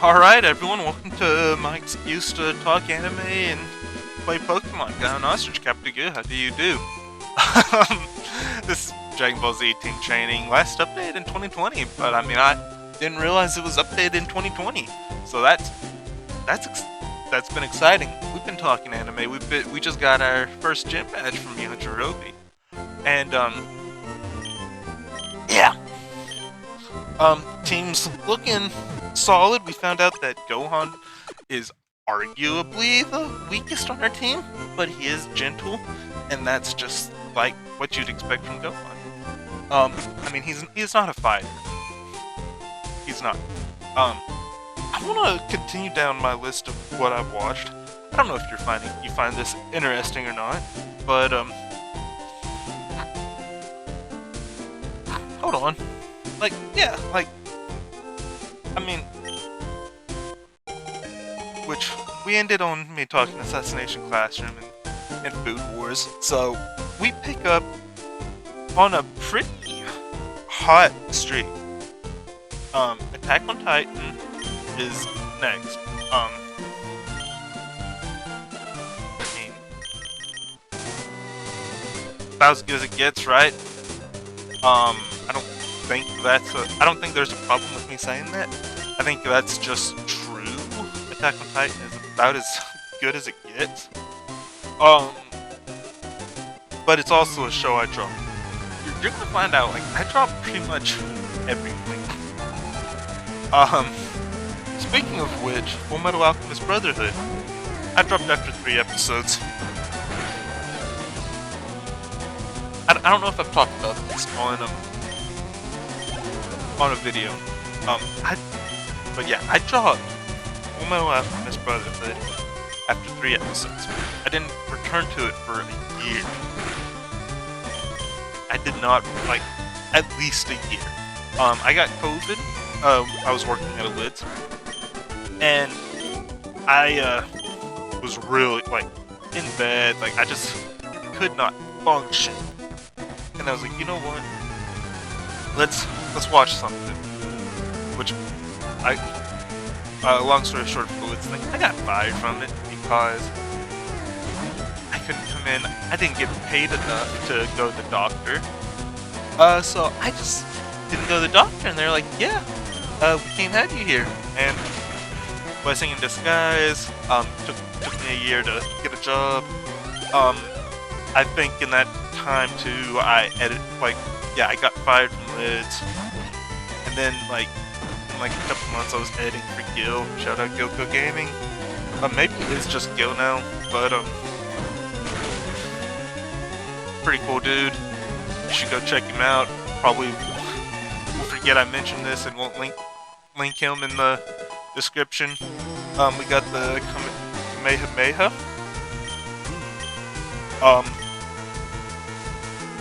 Alright everyone, welcome to my excuse to talk anime and play Pokemon. Got an ostrich cap to go, how do you do? This is Dragon Ball Z Team Training, last update in 2020, but I mean I didn't realize it was updated in 2020. So that's been exciting. We've been talking anime, we just got our first gym badge from Yajirobe. And yeah. Team's looking solid. We found out that Gohan is arguably the weakest on our team, but he is gentle, and that's just like what you'd expect from Gohan. I mean, he's not a fighter. He's not. I want to continue down my list of what I've watched. I don't know if you find this interesting or not, but hold on. I mean, which we ended on me talking Assassination Classroom and Food Wars, so we pick up on a pretty hot streak. Attack on Titan is next. I mean, about as good as it gets, right? I don't think there's a problem with me saying that. I think that's just true. Attack on Titan is about as good as it gets. But it's also a show I drop. You're gonna find out, like, I drop pretty much everything. Speaking of which, Fullmetal Alchemist Brotherhood. I dropped after 3 episodes. I don't know if I've talked about this on a video. But yeah, I dropped Fullmetal Alchemist Brotherhood after 3 episodes. I didn't return to it for a year. I did not, like, at least a year. I got COVID. I was working at a Lids, and I was really, like, in bed. Like, I just could not function. And I was like, you know what? Let's watch something. Which long story short, Fluids thing, I got fired from it because I couldn't come in. I didn't get paid enough to go to the doctor. So I just didn't go to the doctor, and they're like, yeah, we can't have you here. And blessing in disguise. Took me a year to get a job. I think in that time too, I got fired from Lids, and then like in like a couple months I was editing for Gil. Shout out Gilco Gaming. Maybe it's just Gil now, but pretty cool dude. You should go check him out. Probably will forget I mentioned this and won't link him in the description. We got the Kamehameha.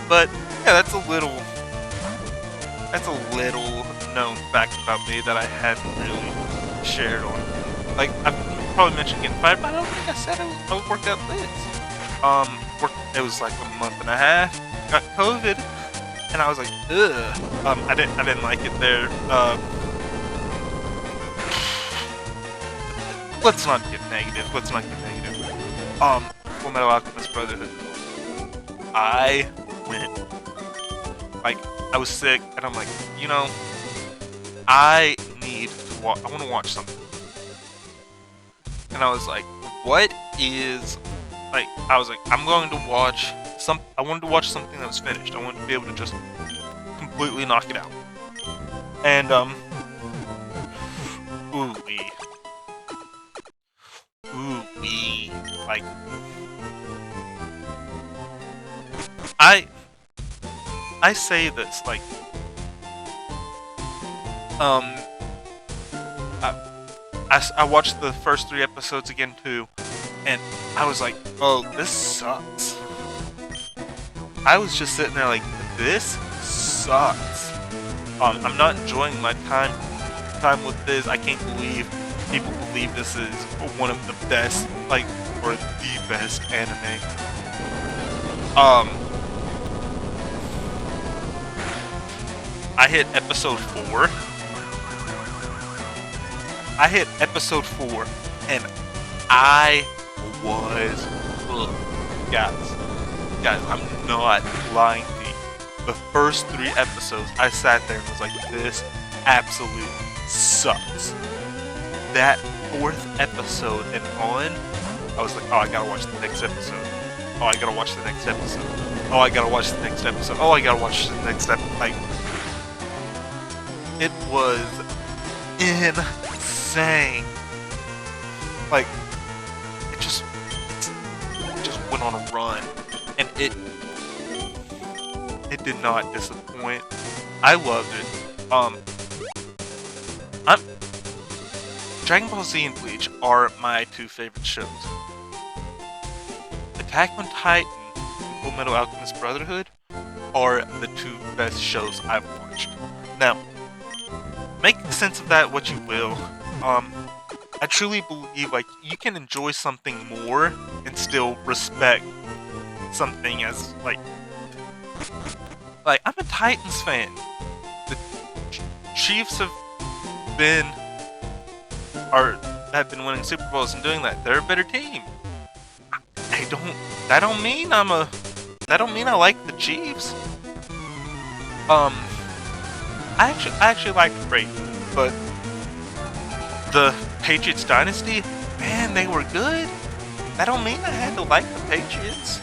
But yeah, that's a little known fact about me that I haven't really shared on. Like, I've probably mentioned getting fired, but I don't think I said I was worked at Lids. It was like a month and a half. Got COVID, and I was like, ugh. I didn't like it there. Let's not get negative. Fullmetal Alchemist Brotherhood. I went. Like, I was sick, and I'm like, you know, I need to watch. I want to watch something. And I was like, what is, like, I was like, I'm going to watch I wanted to watch something that was finished. I wanted to be able to just completely knock it out. And like, I say this, like, I watched the first 3 episodes again too, and I was like, oh, this sucks. I was just sitting there like, this sucks. I'm not enjoying my time with this. I can't believe people believe this is one of the best, like, or the best anime. I hit episode 4, I hit episode 4, and I was hooked. Guys, I'm not lying to you. The first 3 episodes, I sat there and was like, this absolutely sucks. That 4th episode and on, I was like, oh, I gotta watch the next episode. Oh, I gotta watch the next episode. Oh, I gotta watch the next episode. Oh, I gotta watch the next episode. Like, it was insane. Like, it just went on a run, and it did not disappoint. I loved it. I'm Dragon Ball Z and Bleach are my 2 favorite shows. Attack on Titan and Full Metal Alchemist Brotherhood are the 2 best shows I've watched. Now, make sense of that what you will. I truly believe like you can enjoy something more and still respect something as like I'm a Titans fan. The Chiefs have been winning Super Bowls and doing that. They're a better team. That don't mean I like the Chiefs. I actually like Brady, but the Patriots dynasty, man, they were good. That don't mean I had to like the Patriots.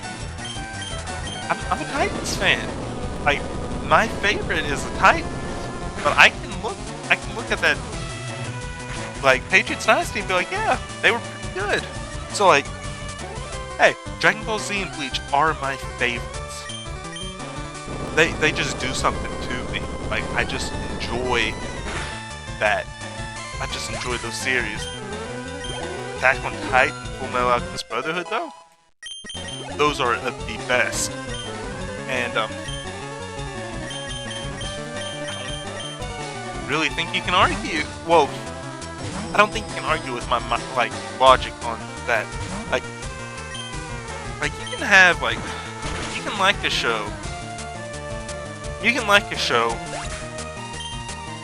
I'm a Titans fan. Like, my favorite is the Titans, but I can look at that like Patriots dynasty and be like, yeah, they were pretty good. So like, hey, Dragon Ball Z and Bleach are my favorites. They just do something to me. Like, I just enjoy that. I just enjoy those series. Attack on Titan, Full Metal Alchemist Brotherhood, though, those are the best. And I don't really think you can argue. Well, I don't think you can argue with my like logic on that. Like you can have like you can like a show. You can like a show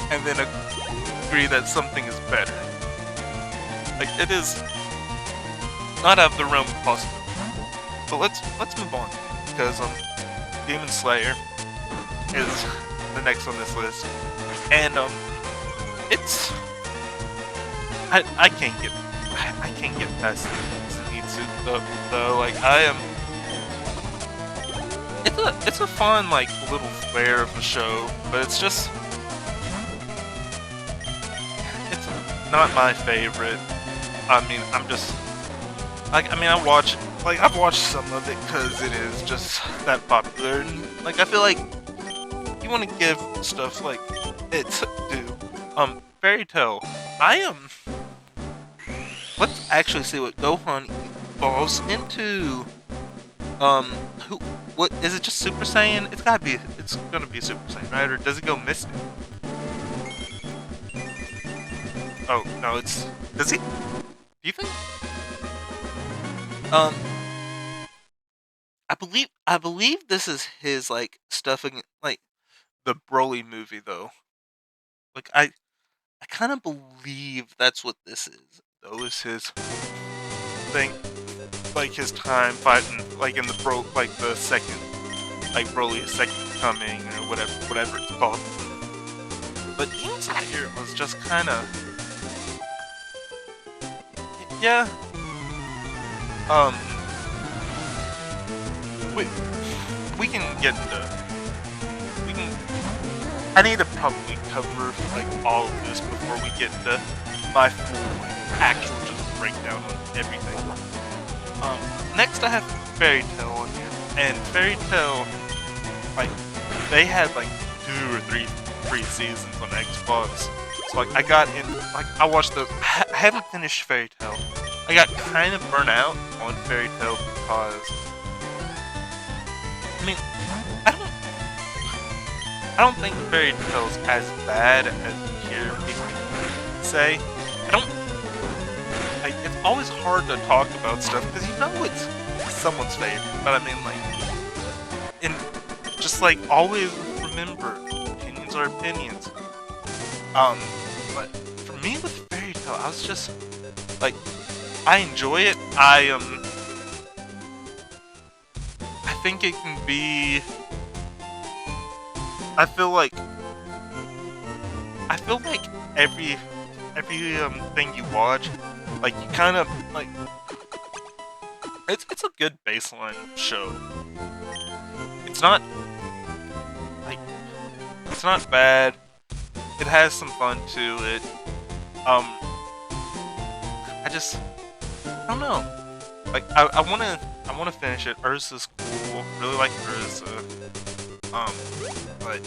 and then agree that something is better. Like, it is not out of the realm of possibility. But let's move on, because Demon Slayer is the next on this list, and it's I can't get past Zenitsu though. Like, it's a fun like little flair of a show, but it's just it's not my favorite. I mean, I'm just like, I mean, I've watched some of it because it is just that popular, and like, I feel like you want to give stuff like its due. Fairy Tail. Let's actually see what Gohan falls into. What is it? Just Super Saiyan? It's gonna be Super Saiyan, right? Or does it go Mystic? Oh no, does he? Do you think? I believe this is his like stuffing, like the Broly movie though. Like, I kind of believe that's what this is. Though, is his thing, like his time fighting, like in the second, like Broly's second coming or whatever it's called. But Demon Slayer was just kind of, yeah. We can get into. I need to probably cover like all of this before we get to my full actual just breakdown on everything. Next I have Fairy Tail on here, and Fairy Tail, like, they had like 2 or 3 free seasons on Xbox. So like, I got in, like, I watched those. I haven't finished Fairy Tail. I got kind of burnt out on Fairy Tail because, I mean, I don't think Fairy Tail is as bad as you hear people say. It's always hard to talk about stuff because you know it's someone's favorite. But I mean, like, and just like, always remember, opinions are opinions. But for me with Fairy Tail, I was just like, I enjoy it. I think it can be. I feel like every thing you watch, like you kind of like it's a good baseline show. It's not like it's not bad. It has some fun to it. I don't know. Like I wanna finish it. Ursa's cool. Really like Ursa. But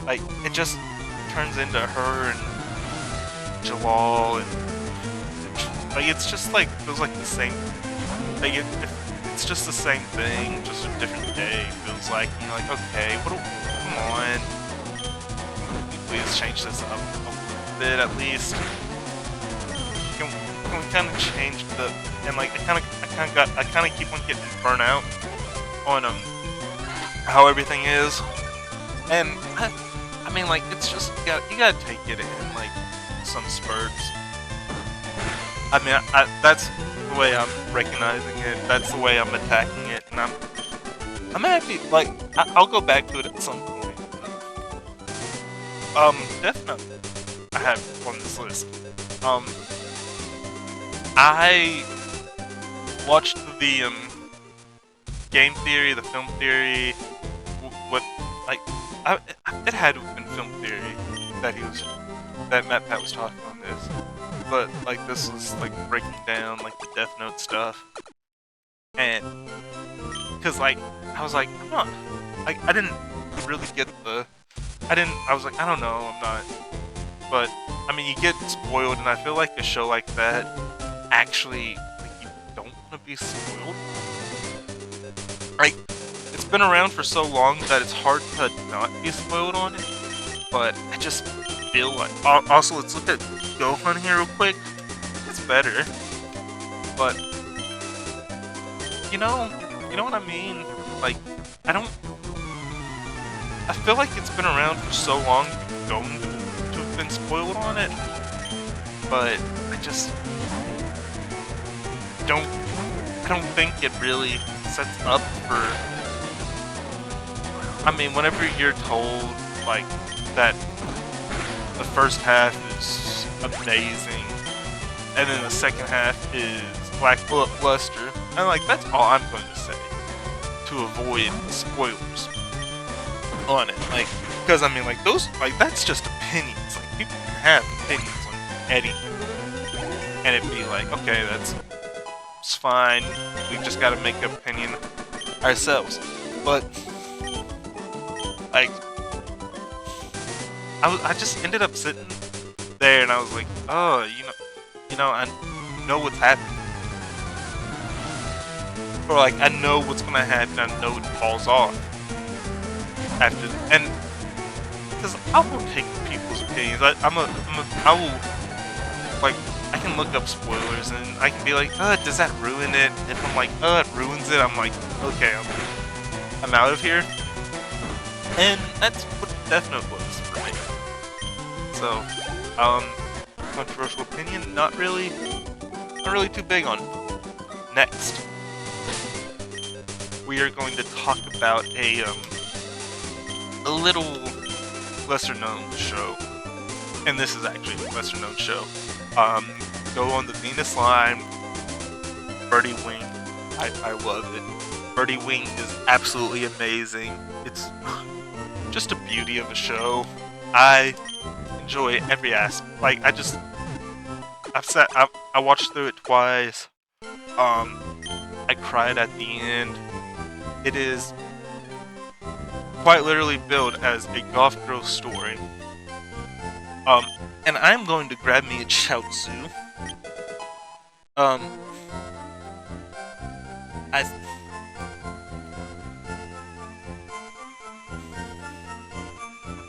like it just turns into her and Jalal and like it's just like feels like the same. Like it's just the same thing, just a different day. Feels like like okay, come on, please change this up a little bit at least. Can we kind of change the and like I kind of keep on getting burnt out on how everything is, and I mean like it's just you gotta take it in like some spurts. I mean that's the way I'm recognizing it. That's the way I'm attacking it, and I'm happy. Like I'll go back to it at some point. Definitely I have on this list. I watched the game theory, the film theory. What like it had to have been film theory that Matt Pat was talking on this, but like this was like breaking down like the Death Note stuff, and because like I was like I'm not like I didn't really get I was like I don't know I'm not, but I mean you get spoiled, and I feel like a show like that actually like you don't want to be spoiled. Like it's been around for so long that it's hard to not be spoiled on it, but I just feel like also let's look at Gohan here real quick. It's better, but you know what I mean. Like I feel like it's been around for so long you're going to have been spoiled on it, but I just I don't think it really sets up for. I mean, whenever you're told like that the first half is amazing, and then the second half is lackluster, and like that's all I'm going to say to avoid spoilers on it. Like, because I mean, like those, like that's just opinions. Like people can have opinions on anything, and it'd be like, okay, it's fine. We just got to make an opinion ourselves. But like, I just ended up sitting there, and I was like, oh, I know what's happening, or like I know what's gonna happen. I know it falls off after, and because I will take people's opinions. I will like. I can look up spoilers and I can be like, does that ruin it? If I'm like, it ruins it, I'm like, okay, I'm out of here. And that's what Death Note was for me. So, controversial opinion, not really too big on. Next, we are going to talk about a little lesser known show. And this is actually a lesser known show. Go on the Venus line. Birdie Wing. I love it. Birdie Wing is absolutely amazing. It's just a beauty of a show. I enjoy every aspect. Like I watched through it twice. I cried at the end. It is quite literally billed as a goth girl story. And I'm going to grab me a Chaozu. I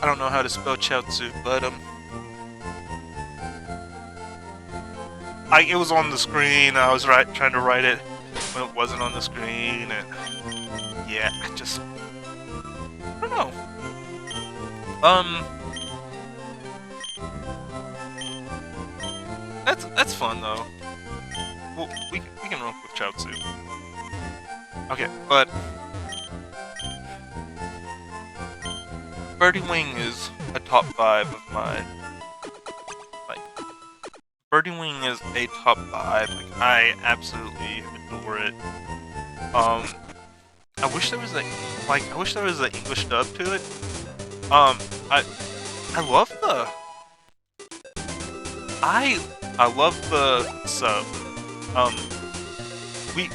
don't know how to spell Chaozu, but it was on the screen. I was trying to write it when it wasn't on the screen, and yeah, I don't know. That's fun though. Well, we can roll with Chaozu. Okay, but Birdie Wing is a top 5 of mine. Like, Birdie Wing is a top 5. Like, I absolutely adore it. I wish there was I wish there was an English dub to it. Um, I I love the I love the sub. Um, we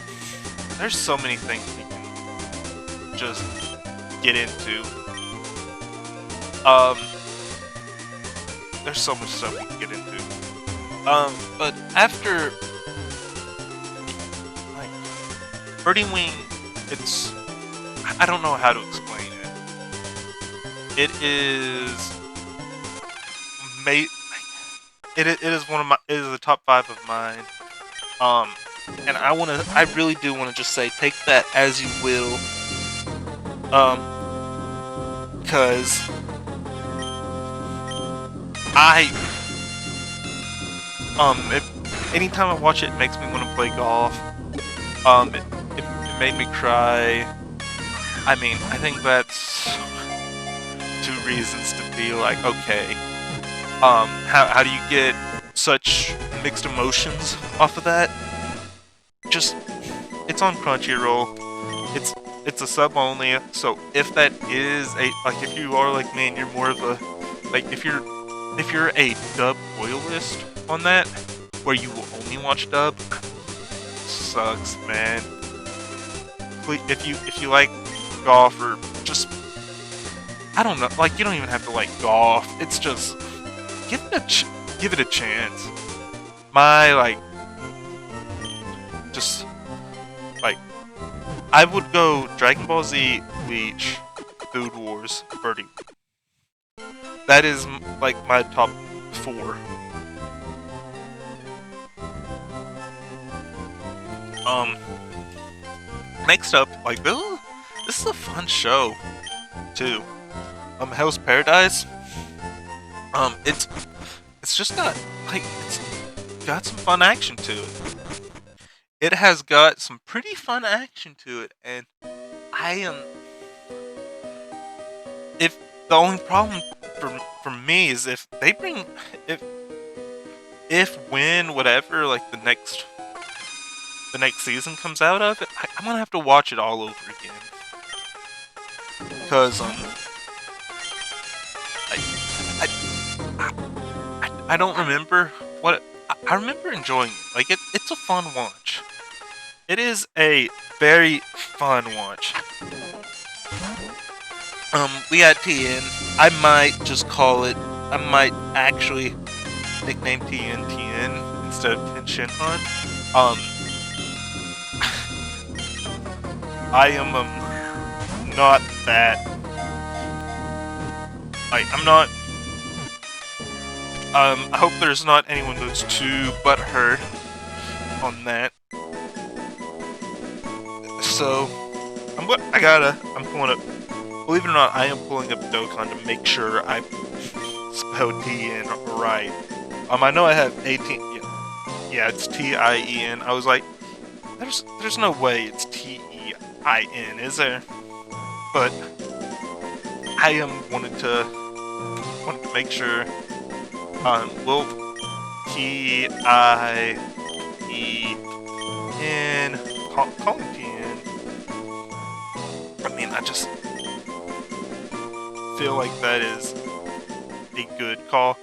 there's so many things we can just get into. Um, there's so much stuff we can get into. But after like Birdie Wing, it's I don't know how to explain it. It is made. It is one of my. It is the top 5 of mine. And I really do wanna just say, take that as you will. Cause I, anytime I watch it, it makes me wanna play golf. It made me cry. I mean, I think that's 2 reasons to be like, okay, how do you get such mixed emotions off of that? Just, it's on Crunchyroll. It's a sub only. So if that is like if you are like me and you're more of a like if you're a dub loyalist on that, where you will only watch dub, sucks, man. If you like golf or just I don't know, like you don't even have to like golf. It's just give it a chance. My like just like I would go Dragon Ball Z, Bleach, Food Wars, Birdie. That is like my top 4. Next up, like this is a fun show too. Hell's Paradise. It's just got like it's got some fun action to it. It has got some pretty fun action to it, and I am. If the only problem for me is if they bring if when whatever like the next season comes out of it, I'm gonna have to watch it all over again because I don't remember what I remember enjoying it. Like it's a fun watch. It is a very fun watch. We got TN. I might just call it. I might actually nickname TN instead of Tenshinhan. I am not that. I'm not. I hope there's not anyone that's too butthurt on that. So, I'm pulling up. Believe it or not, I am pulling up Dokkan to make sure I spelled T-N right. I know I have 18. Yeah, it's T-I-E-N. I was like, there's no way it's T-E-I-N, is there? But I wanted to make sure. Well, T-I-E-N. Call him T-N. I mean, I just feel like that is a good call.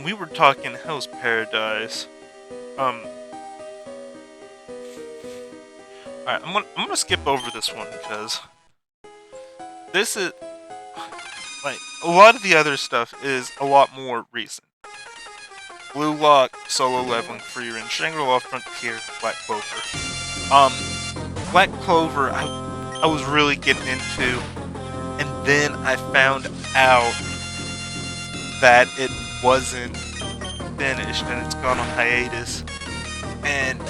We were talking Hell's Paradise. Alright, I'm gonna skip over this one because this is like a lot of the other stuff is a lot more recent. Blue Lock, Solo Leveling, Free Range, Shangri-La Frontier, Black Clover. Black Clover, I was really getting into, and then I found out that it wasn't finished and it's gone on hiatus. And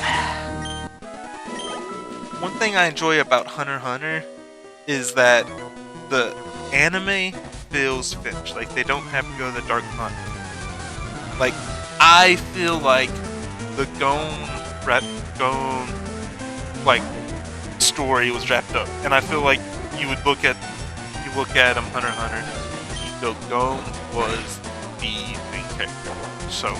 one thing I enjoy about Hunter x Hunter is that the anime feels finished. Like they don't have to go to the dark content. Like I feel like the Gon like story was wrapped up, and I feel like you look at Hunter x Hunter, you go Gon was the main character. So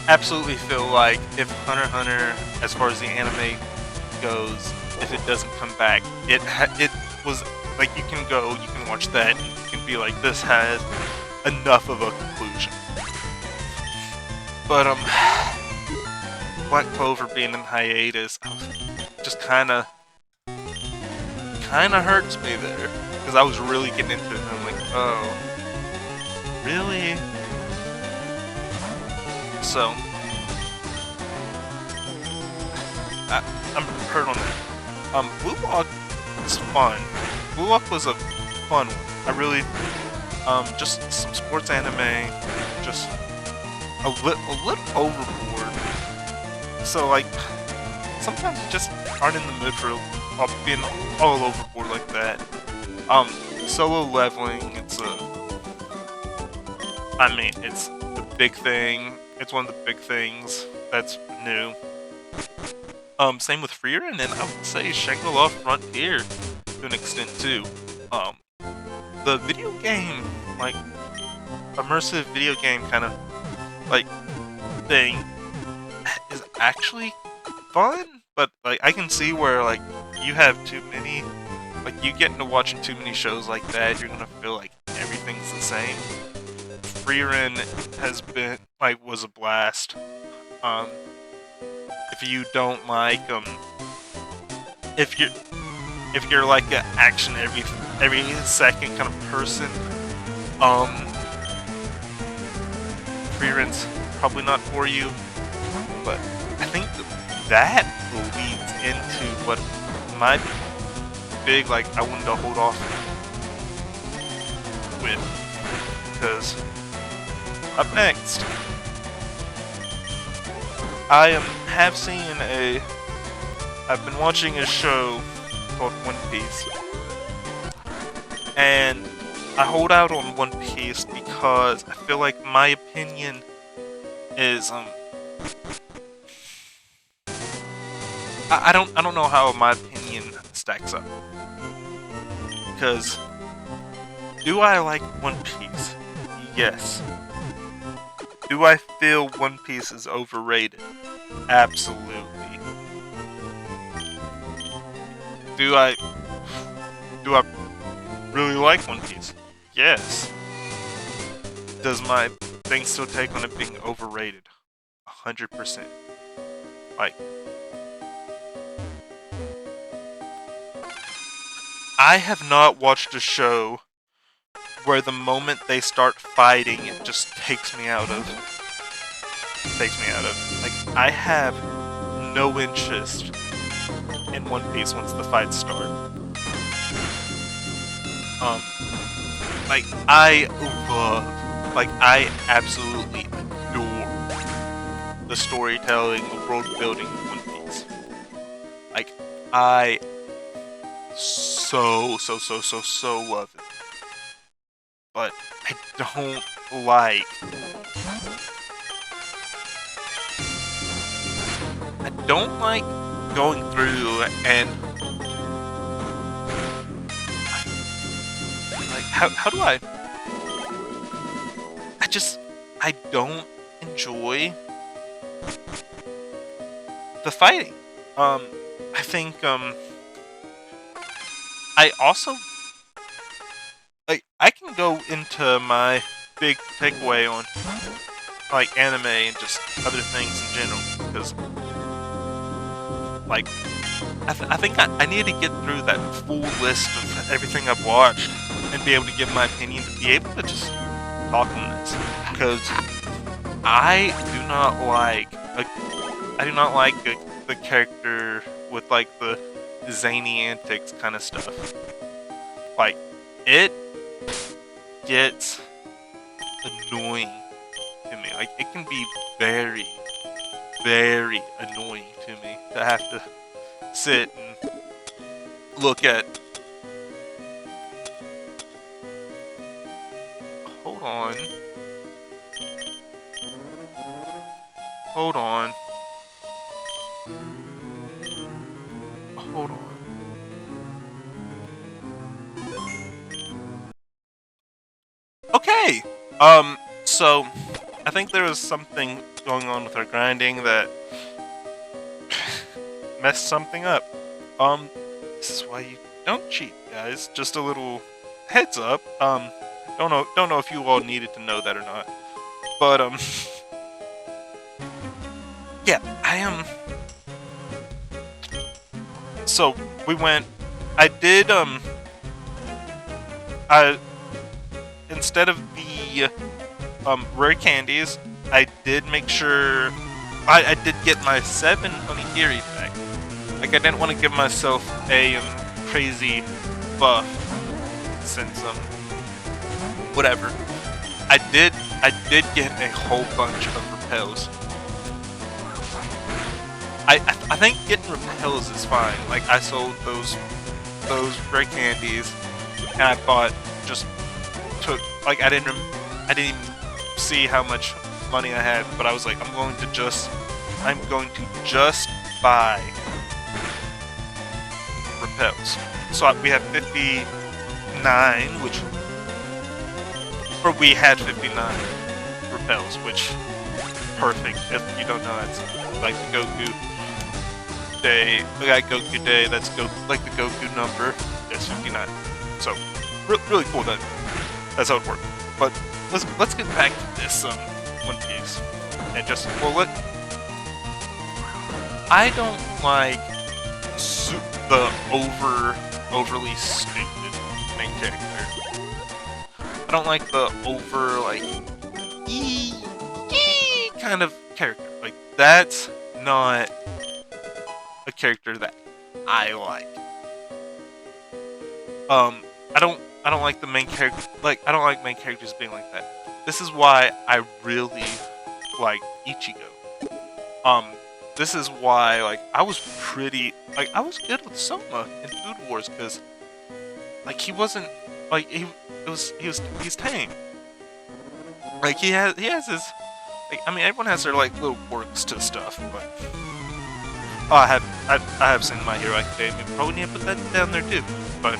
absolutely feel like if Hunter x Hunter, as far as the anime goes, if it doesn't come back, it was like you can watch that, and you can be like, this has enough of a conclusion. But Black Clover being in hiatus just kind of hurts me there, because I was really getting into it, and I'm like, oh, really? So I'm hurt on that. Blue Lock is fun. Blue Lock was a fun one. I really, just some sports anime, just a little overboard. So like, sometimes you just aren't in the mood for being all overboard like that. Solo leveling, it's the big thing. It's one of the big things that's new. Same with Freer, and then I would say Shangri-La Frontier to an extent too. The video game, like, immersive video game kind of, like, thing is actually fun, but, like, I can see where, like, you have too many, like, you get into watching too many shows like that, you're gonna feel like everything's the same. Freerin has been, like, was a blast. If you don't like, if you're like an action every second kind of person, Freerin's probably not for you. But I think that leads into what my big, like, I wanted to hold off with, because up next, I've been watching a show called One Piece, and I hold out on One Piece because I feel like my opinion is, I don't know how my opinion stacks up, because do I like One Piece? Yes. Do I feel One Piece is overrated? Absolutely. Do I really like One Piece? Yes. Does my thing still take on it being overrated? 100%. Like, I have not watched a show where the moment they start fighting, it just takes me out of. Like, I have no interest in One Piece once the fights start. I absolutely adore the storytelling, the world building of One Piece. Like, I so love it. But I don't like going through and, like, how do I don't enjoy the fighting. I think I also, like, I can go into my big takeaway on, like, anime and just other things in general, because, like, I think I need to get through that full list of everything I've watched and be able to give my opinion, to be able to just talk on this, because I do not like the character with, like, the zany antics kind of stuff. Like, it gets annoying to me. Like, it can be very, very annoying to me to have to sit and look at. Hold on. Hold on. Hold on. Okay. So I think there was something going on with our grinding that messed something up. This is why you don't cheat, guys. Just a little heads up. Don't know if you all needed to know that or not. But yeah, I am. So we went. I did I instead of the rare candies, I did make sure I did get my 7 onigiri back. Like I didn't want to give myself a crazy buff since whatever. I did get a whole bunch of repels. I think getting repels is fine. Like I sold those rare candies, and I thought just took like I didn't even see how much money I had, but I was like I'm going to just buy repels. So we have 59, or we had 59 repels, which perfect. If you don't know, that's like the Goku day. We got Goku day. That's like the Goku number. There's 59. So really cool that that's how it worked. But let's get back to this One Piece and just I don't like the overly stupid main character. I don't like the over like kind of character. Like that's not a character that I like. I don't like the main character. Like I don't like main characters being like that. This is why I really like Ichigo. This is why like I was good with Soma in Food Wars because like he wasn't like he's tame. Like he has his like I mean everyone has their like little quirks to stuff, but oh I have seen My Hero Academia. Probably need to put that down there too. But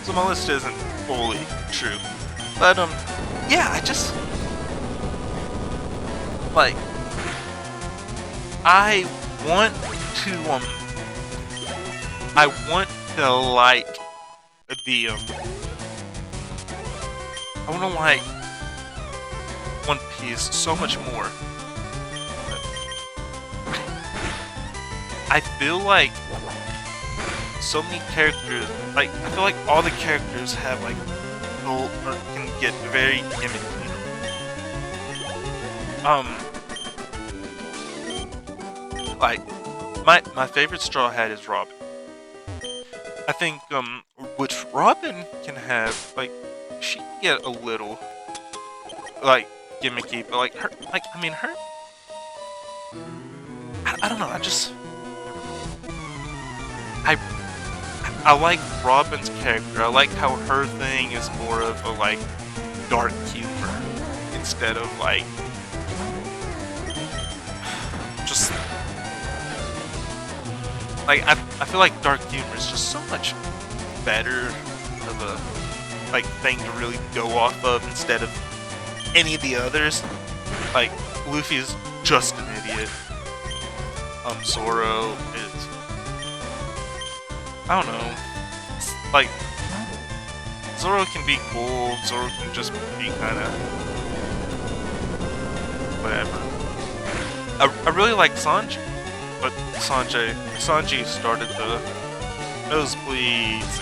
so my list isn't fully true. But yeah, I just like I want to like the I want to like One Piece so much more. I feel like so many characters, like I feel like all the characters have like can get very gimmicky. Like my favorite Straw Hat is Robin. I think which Robin can have like she can get a little like gimmicky, but like her like I mean her I don't know, I like Robin's character. I like how her thing is more of a like dark humor instead of like just like I feel like dark humor is just so much better of a like thing to really go off of instead of any of the others. Like Luffy's just an idiot. Zoro is I don't know. It's like Zoro can be cool. Zoro can just be kind of whatever. I really like Sanji, but Sanji started the nosebleeds.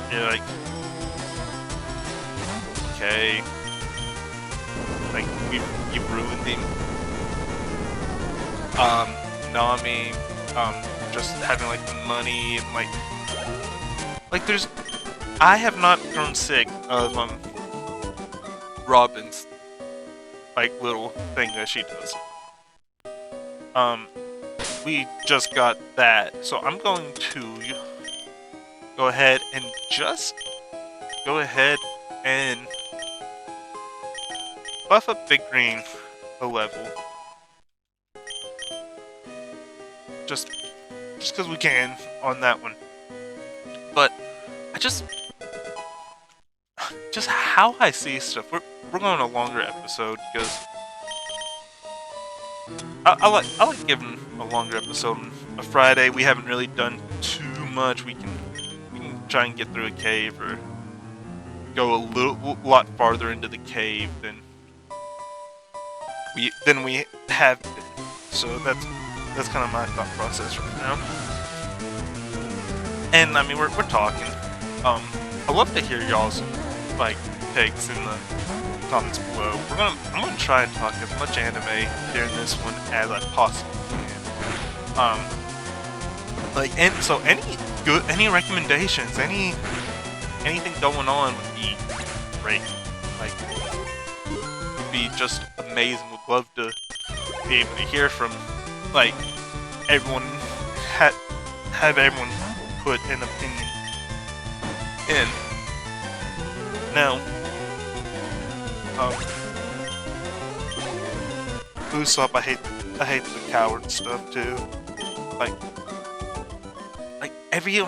And you're like, okay, like you've ruined him. Nami, just having like the money and like there's I have not grown sick of Robin's like little thing that she does. We just got that, so I'm going to go ahead and buff up Big Green a level. Just because we can on that one. But I just how I see stuff. We're going a longer episode because I like giving a longer episode on a Friday. We haven't really done too much. We can try and get through a cave or go a lot farther into the cave than we have been. So that's kind of my thought process right now. And I mean we're talking. I love to hear y'all's like takes in the comments below. I'm gonna try and talk as much anime during this one as I possibly can. Any recommendations, anything going on would be great. Like, would be just amazing. Would love to be able to hear from like everyone, have everyone put an opinion in. Now, Usopp, I hate the coward stuff too. Like every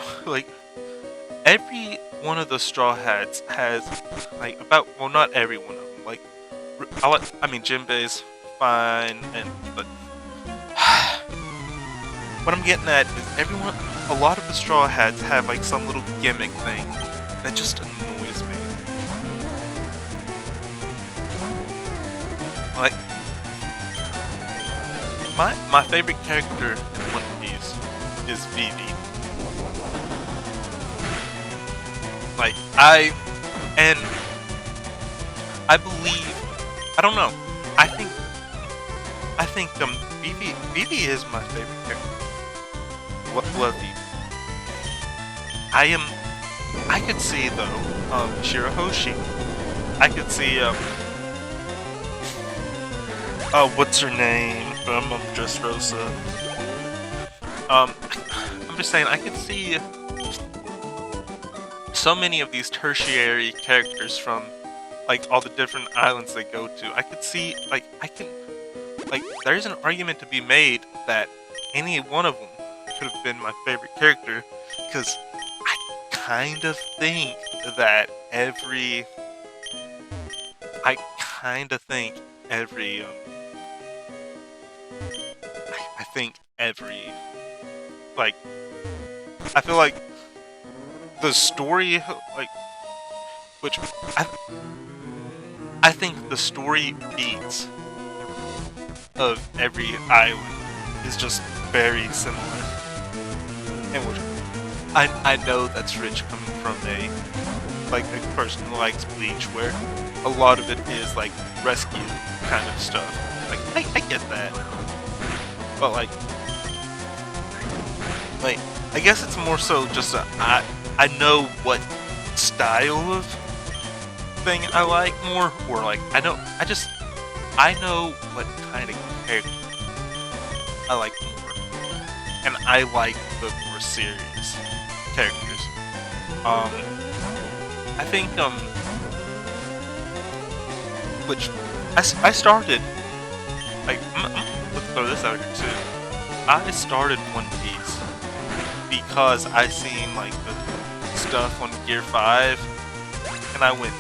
one of the Straw Hats has like not every one of them. Like I mean Jinbei's fine, but what I'm getting at is a lot of the Straw Hats have like some little gimmick thing that just annoys me. Like, my favorite character in One Piece is Vivi. Like, I believe, I don't know, I think Vivi is my favorite character. Love Vivi. I could see though, Shirahoshi. I could see what's her name from Dressrosa? I'm just saying, I could see so many of these tertiary characters from like all the different islands they go to. I could see there's an argument to be made that any one of them could have been my favorite character, because I kind of think that every like, I feel like the story, like, which I think the story beats of every island is just very similar. And which I know that's Rich coming from a person who likes Bleach, where a lot of it is like rescue kind of stuff. Like I get that, but like I guess it's more so just I know what style of thing I like more, or like I know what kind of character I like more, and I like the more serious characters. I think which I started, like, let's throw this out here too. I started One Piece because I seen like the stuff on Gear 5, and I went,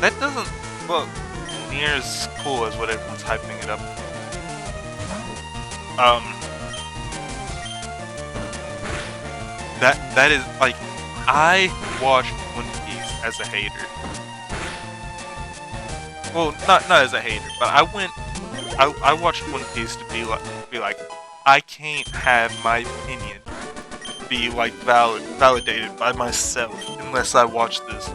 that doesn't look near as cool as what everyone's hyping it up. That is like, I watched One Piece as a hater. Well, not as a hater, but I watched One Piece to be like, I can't have my opinion be like validated by myself unless I watch this.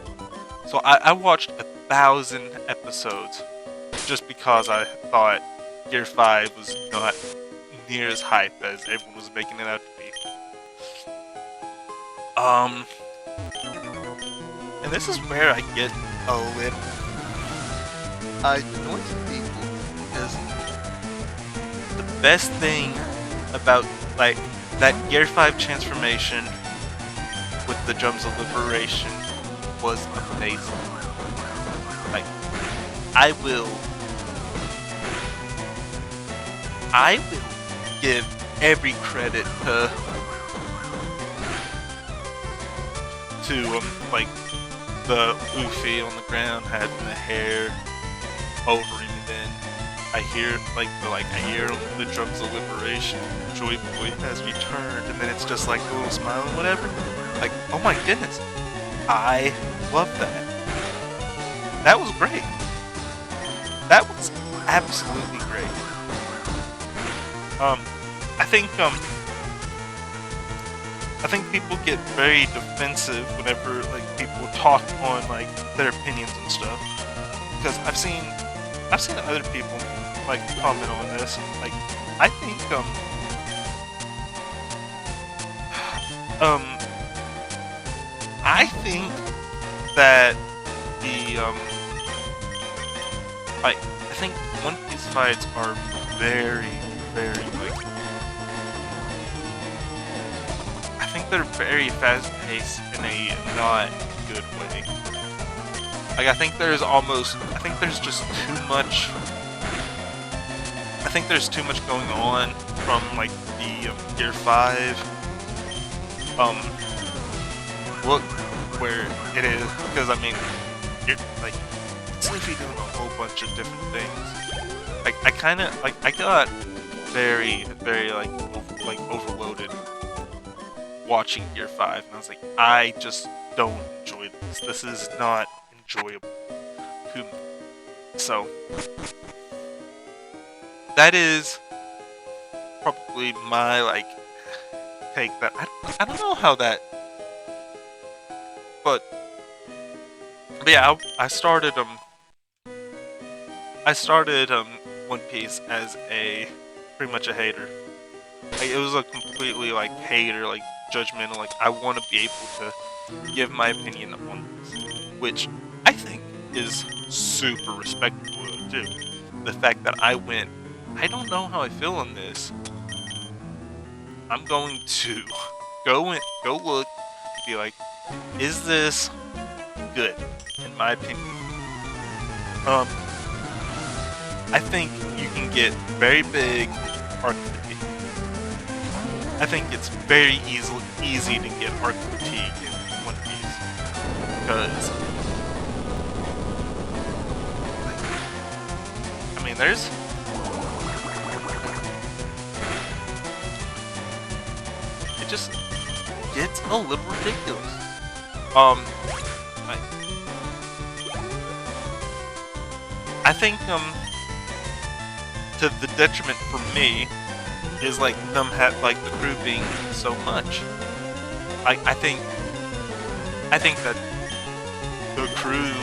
So I watched 1,000 episodes just because I thought Gear 5 was not near as hype as everyone was making it out to be. And this is where I get a little annoyed with people, because the best thing about like that Gear 5 transformation with the Drums of Liberation was amazing. Like, I will give every credit to like the Luffy on the ground having the hair over him, and then I hear the drums of liberation, Joy Boy has returned, and then it's just like a little smile and whatever. Like, oh my goodness, I love that. That was great. That was absolutely great. I think people get very defensive whenever like people talk on like their opinions and stuff. Because I've seen other people like comment on this. Like, I think I think that the I think One Piece fights are very, very like, I think they're very fast paced in a not good way. Like, I think there's just too much. I think there's too much going on from like the Gear 5 look where it is, because I mean, you're like, it's Luffy doing a whole bunch of different things. Like, I kind of like, I got very, very like overloaded watching Gear 5, and I was like, I just don't enjoy this. This is not enjoyable to me. So that is probably my like take. That I don't know how that, but yeah, I started One Piece as pretty much a hater. Like, it was a completely like hater, like judgmental. Like, I want to be able to give my opinion on this, which I think is super respectable too. The fact that I don't know how I feel on this. I'm going to go look and be like, is this good? In my opinion, I think you can get very big arc fatigue. I think it's very easy to get arc fatigue in One Piece, because I mean, it just gets a little ridiculous. I think to the detriment for me is like them like the crew being so much. I think that the crew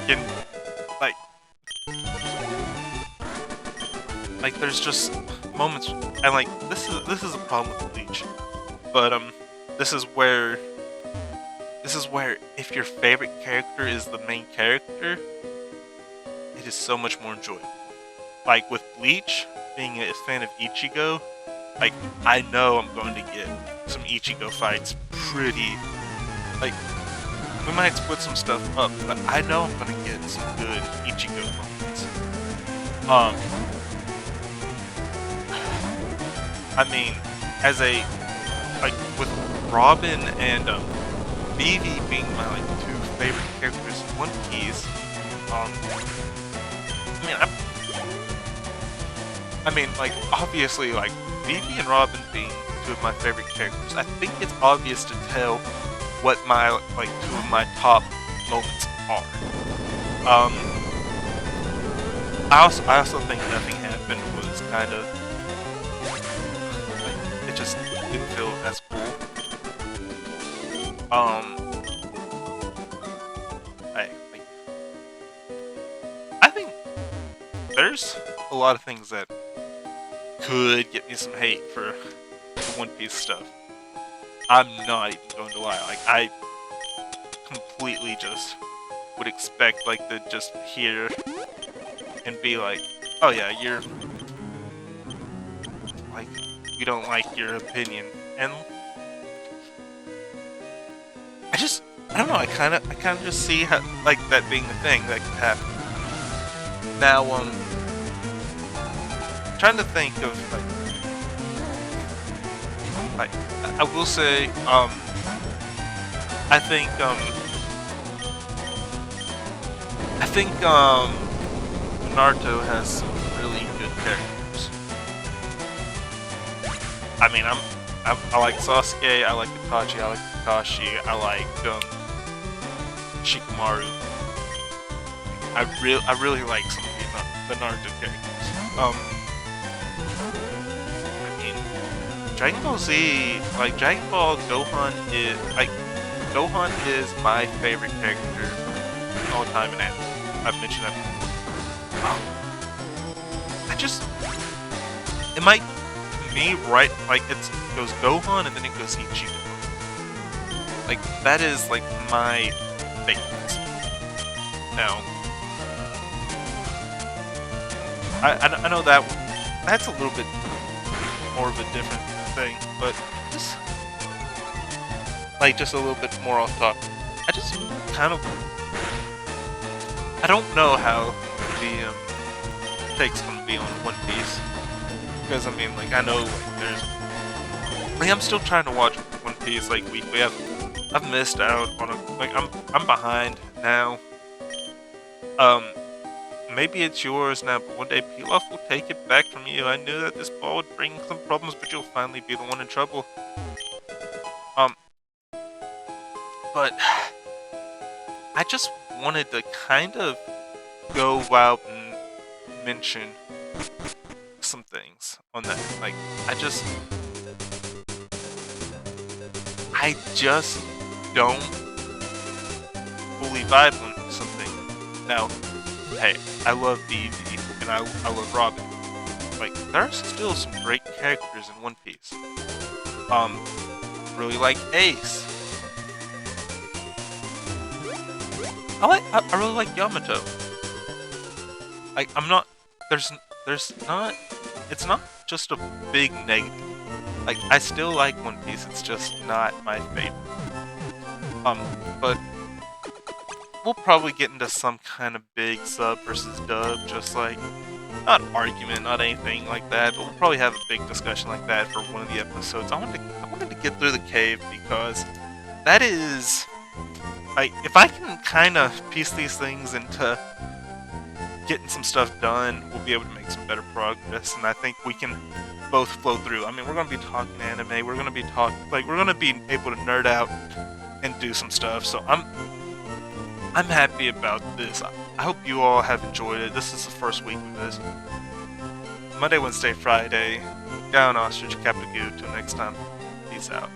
can like there's just moments, and like this is a problem with Bleach, but this is where if your favorite character is the main character, it is so much more enjoyable. Like with Bleach, being a fan of Ichigo, like, I know I'm going to get some Ichigo fights pretty, like, we might split some stuff up, but I know I'm going to get some good Ichigo moments. I mean, like, with Robin and Vivi being my like two favorite characters in One Piece, I mean, like, obviously, like, Vivi and Robin being two of my favorite characters, I think it's obvious to tell what my like two of my top moments are. I also think Nothing Happened was kind of like, it just didn't feel as cool. I think there's a lot of things that could get me some hate for the One Piece stuff. I'm not even going to lie. Like, I completely just would expect like to just hear and be like, oh yeah, you're like, we don't like your opinion, and I don't know. I kind of just see how like that being the thing that could happen. Now, trying to think of like I will say, I think, Naruto has some really good characters. I mean, I like Sasuke, I like Itachi, I like Kakashi, I like Shikamaru. I really like some of the Naruto characters. I mean, Dragon Ball Z, like Dragon Ball Gohan is my favorite character of all time in anime. I've mentioned that before. It might, to me, right, like it goes Gohan and then it goes Ichigo. Like, that is, like, my favorite. Now, I know that's a little bit more of a different thing, but just a little bit more off topic. I just kind of, I don't know how the take's gonna be on One Piece, because I mean, like, I know, like, there's, like, I'm still trying to watch One Piece, like, weekly. I've missed out on I'm behind now. Maybe it's yours now, but one day Pilaf will take it back from you. I knew that this ball would bring some problems, but you'll finally be the one in trouble. But I just wanted to kind of go out and mention some things on that. Like, I just don't fully vibe on something. Now, hey, I love Vivi and I love Robin. Like, there are still some great characters in One Piece. Really like Ace. I really like Yamato. Like, it's not just a big negative. Like, I still like One Piece, it's just not my favorite. But we'll probably get into some kind of big sub versus dub, just like, not argument, not anything like that, but we'll probably have a big discussion like that for one of the episodes. I wanted to get through the cave because that is, like, if I can kind of piece these things into getting some stuff done, we'll be able to make some better progress, and I think we can both flow through. I mean, we're going to be talking anime, we're going to be able to nerd out and do some stuff, so I'm happy about this. I hope you all have enjoyed it. This is the first week of this. Monday, Wednesday, Friday. Down Ostrich, Captain Goo. Till next time. Peace out.